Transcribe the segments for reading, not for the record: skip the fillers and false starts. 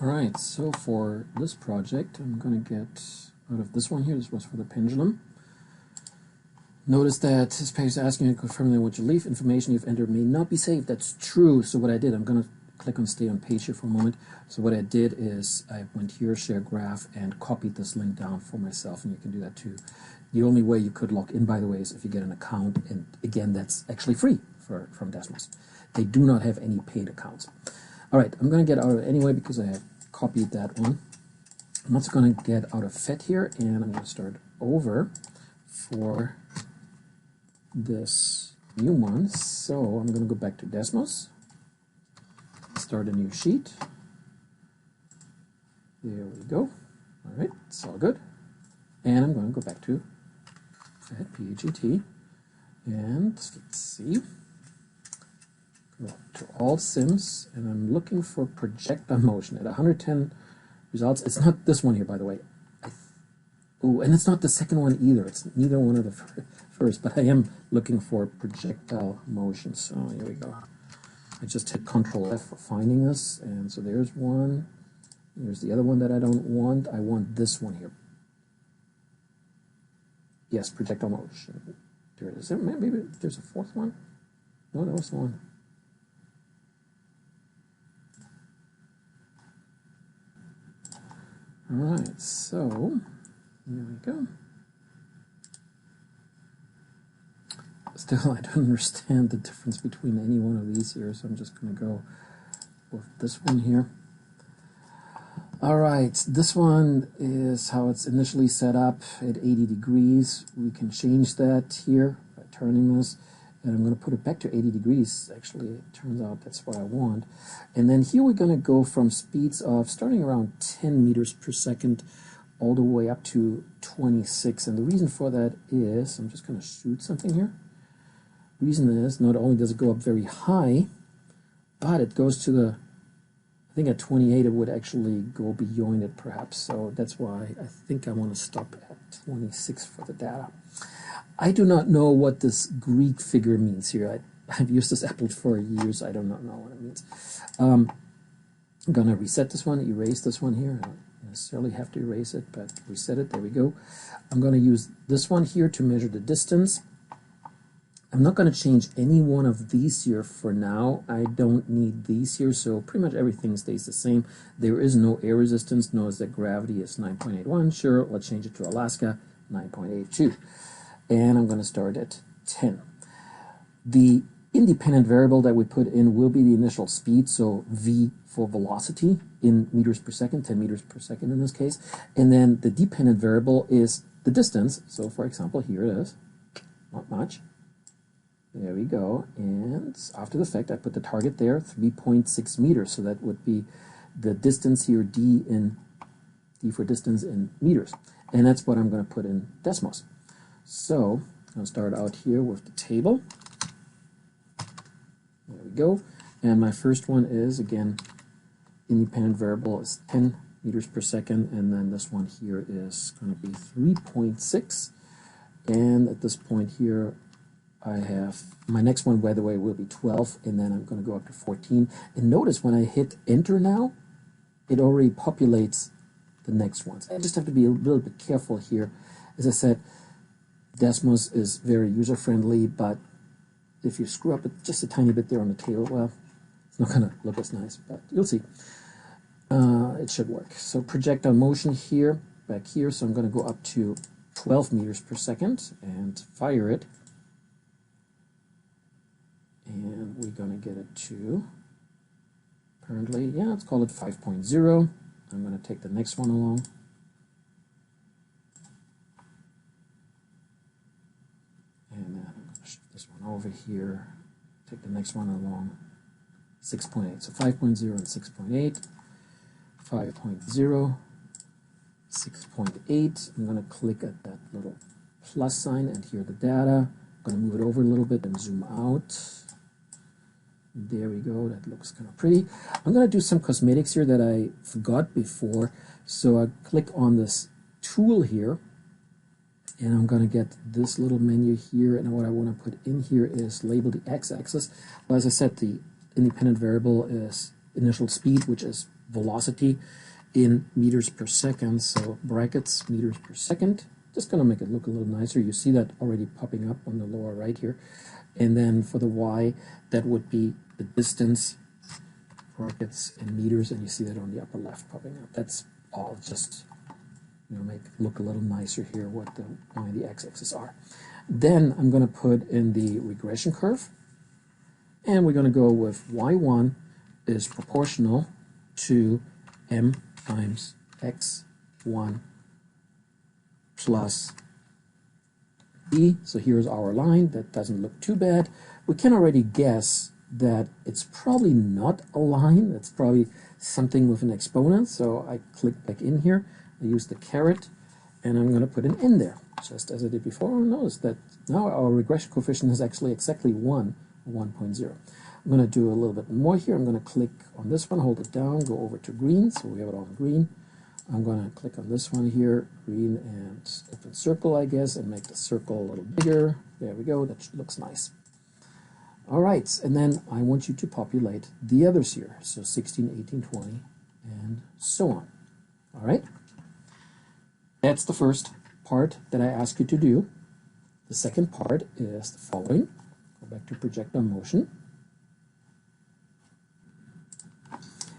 Alright, so for this project, I'm going to get out of this one here. This was for the pendulum. Notice that this page is asking you to confirm that what you leave information you've entered may not be saved. That's true. So what I did, I'm going to click on stay on page here for a moment. So what I did is I went here, share graph, and copied this link down for myself, and you can do that too. The only way you could log in, by the way, is if you get an account, and again, that's actually free from Desmos. They do not have any paid accounts. All right, I'm going to get out of it anyway because I have copied that one. I'm also going to get out of FET here, and I'm going to start over for this new one. So I'm going to go back to Desmos, start a new sheet. There we go. All right, it's all good. And I'm going to go back to FET, PHET, and let's see. Go to all sims, and I'm looking for projectile motion at 110 results. It's not this one here, by the way. Oh, and it's not the second one either. It's neither one of the first, but I am looking for projectile motion. So here we go. I just hit Control F for finding this, and so there's one. There's the other one that I don't want. I want this one here. Yes, projectile motion. There it is. Maybe there's a fourth one. No, that was the one. Alright, so here we go. Still, I don't understand the difference between any one of these here, so I'm just going to go with this one here. Alright, this one is how it's initially set up at 80 degrees. We can change that here by turning this. And I'm going to put it back to 80 degrees. Actually, it turns out that's what I want. And then here we're going to go from speeds of starting around 10 meters per second all the way up to 26. And the reason for that is, I'm just going to shoot something here. The reason is, not only does it go up very high, but it goes to the, I think at 28 it would actually go beyond it perhaps. So that's why I think I want to stop at 26 for the data. I do not know what this Greek figure means here. I've used this applet for years. I do not know what it means. I'm going to reset this one, erase this one here. I don't necessarily have to erase it, but reset it. There we go. I'm going to use this one here to measure the distance. I'm not going to change any one of these here for now. I don't need these here, so pretty much everything stays the same. There is no air resistance. Notice that gravity is 9.81. Sure, let's change it to Alaska, 9.82. And I'm going to start at 10. The independent variable that we put in will be the initial speed, so v for velocity in meters per second, 10 meters per second in this case. And then the dependent variable is the distance. So for example, here it is, not much. There we go. And after the fact, I put the target there, 3.6 meters. So that would be the distance here, d for distance in meters. And that's what I'm going to put in Desmos. So I'll start out here with the table. There we go. And my first one is, again, independent variable is 10 meters per second. And then this one here is going to be 3.6. And at this point here, I have my next one, by the way, will be 12. And then I'm going to go up to 14. And notice when I hit enter now, it already populates the next ones. I just have to be a little bit careful here. As I said, Desmos is very user-friendly, but if you screw up just a tiny bit there on the table, well, it's not going to look as nice, but you'll see. It should work. So projectile motion here, back here, so I'm going to go up to 12 meters per second and fire it. And we're going to get it to, apparently, yeah, let's call it 5.0. I'm going to take the next one along. And then I'm going to shift this one over here, take the next one along, 6.8. So 5.0 and 6.8, 5.0, 6.8. I'm going to click at that little plus sign and here the data. I'm going to move it over a little bit and zoom out. There we go. That looks kind of pretty. I'm going to do some cosmetics here that I forgot before. So I click on this tool here. And I'm going to get this little menu here, and what I want to put in here is label the x-axis. Well, as I said, the independent variable is initial speed, which is velocity in meters per second. So brackets meters per second. Just going to make it look a little nicer. You see that already popping up on the lower right here. And then for the y, that would be the distance, brackets in meters, and you see that on the upper left popping up. That's all just, make it look a little nicer here what the y and the x-axis are. Then I'm going to put in the regression curve, and we're going to go with y1 is proportional to m times x1 plus b. So here's our line. That doesn't look too bad. We can already guess that it's probably not a line. It's probably something with an exponent. So I click back in here. I use the caret, and I'm going to put an n there, just as I did before. Notice that now our regression coefficient is actually exactly 1, 1.0. I'm going to do a little bit more here. I'm going to click on this one, hold it down, go over to green, so we have it all in green. I'm going to click on this one here, green, and open circle, I guess, and make the circle a little bigger. There we go. That looks nice. All right, and then I want you to populate the others here. So 16, 18, 20, and so on. All right? That's the first part that I ask you to do. The second part is the following. Go back to projectile motion.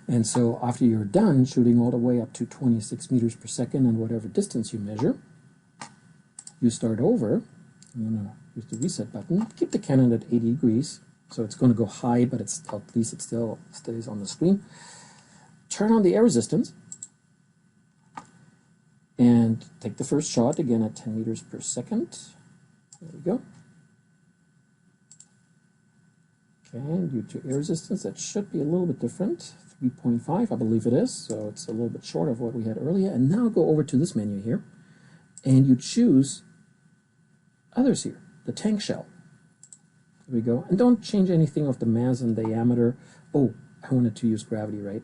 And so after you're done shooting all the way up to 26 meters per second and whatever distance you measure, you start over. I'm going to use the reset button. Keep the cannon at 80 degrees. So it's going to go high, but at least it still stays on the screen. Turn on the air resistance. And take the first shot, again at 10 meters per second. There we go. Okay, due to air resistance, that should be a little bit different. 3.5, I believe it is, so it's a little bit short of what we had earlier. And now go over to this menu here, and you choose others here, the tank shell. There we go. And don't change anything of the mass and diameter. Oh, I wanted to use gravity, right?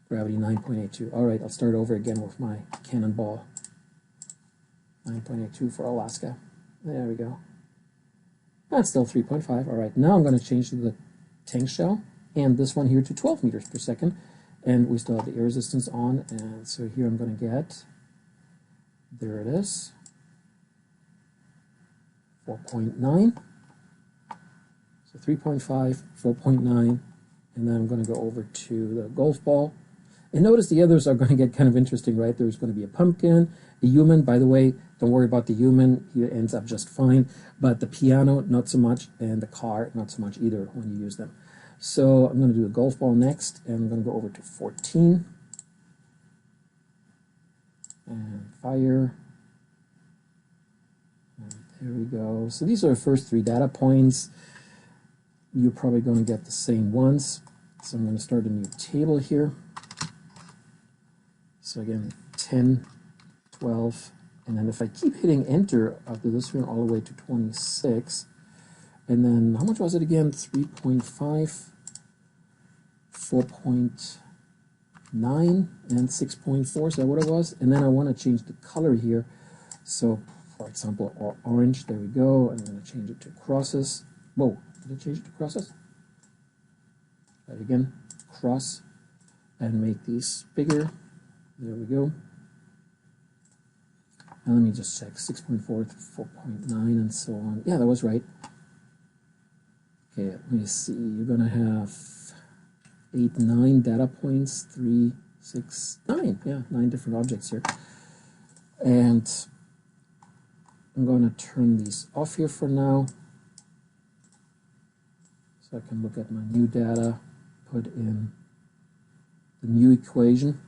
Gravity 9.82. All right, I'll start over again with my cannonball. 9.82 for Alaska. There we go. That's still 3.5. All right, now I'm going to change the tank shell and this one here to 12 meters per second. And we still have the air resistance on. And so here I'm going to get, there it is, 4.9. So 3.5, 4.9. And then I'm going to go over to the golf ball. And notice the others are going to get kind of interesting, right? There's going to be a pumpkin, a human. By the way, don't worry about the human. He ends up just fine. But the piano, not so much. And the car, not so much either when you use them. So I'm going to do a golf ball next. And I'm going to go over to 14. And fire. And there we go. So these are the first 3 data points. You're probably going to get the same ones. So I'm going to start a new table here. So again, 10, 12, and then if I keep hitting enter after this one all the way to 26, and then how much was it again? 3.5, 4.9, and 6.4, is that what it was? And then I want to change the color here. So, for example, orange, there we go. I'm going to change it to crosses. Whoa, did I change it to crosses? Try it again, cross, and make these bigger. There we go. And let me just check 6.4 to 4.9 and so on. Yeah, that was right. Okay, let me see. You're going to have 8, 9 data points, 3, 6, 9. Yeah, 9 different objects here. And I'm going to turn these off here for now. So I can look at my new data, put in the new equation.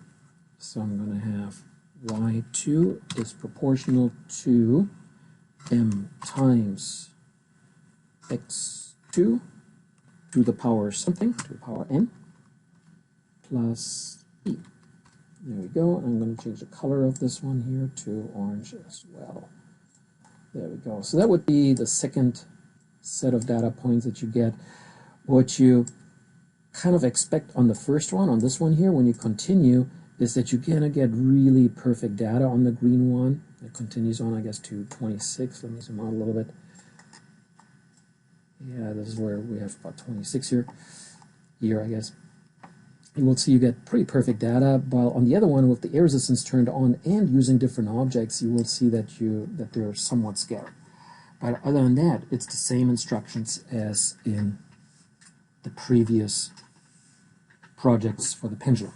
So I'm going to have y2 is proportional to m times x2 to the power something, to the power n, plus e. There we go. I'm going to change the color of this one here to orange as well. There we go. So that would be the second set of data points that you get. What you kind of expect on the first one, on this one here, when you continue, is that you're going to get really perfect data on the green one. It continues on, I guess, to 26. Let me zoom out a little bit. Yeah, this is where we have about 26 here, I guess. you will see you get pretty perfect data, while on the other one, with the air resistance turned on and using different objects, you will see that they're somewhat scattered. But other than that, it's the same instructions as in the previous projects for the pendulum.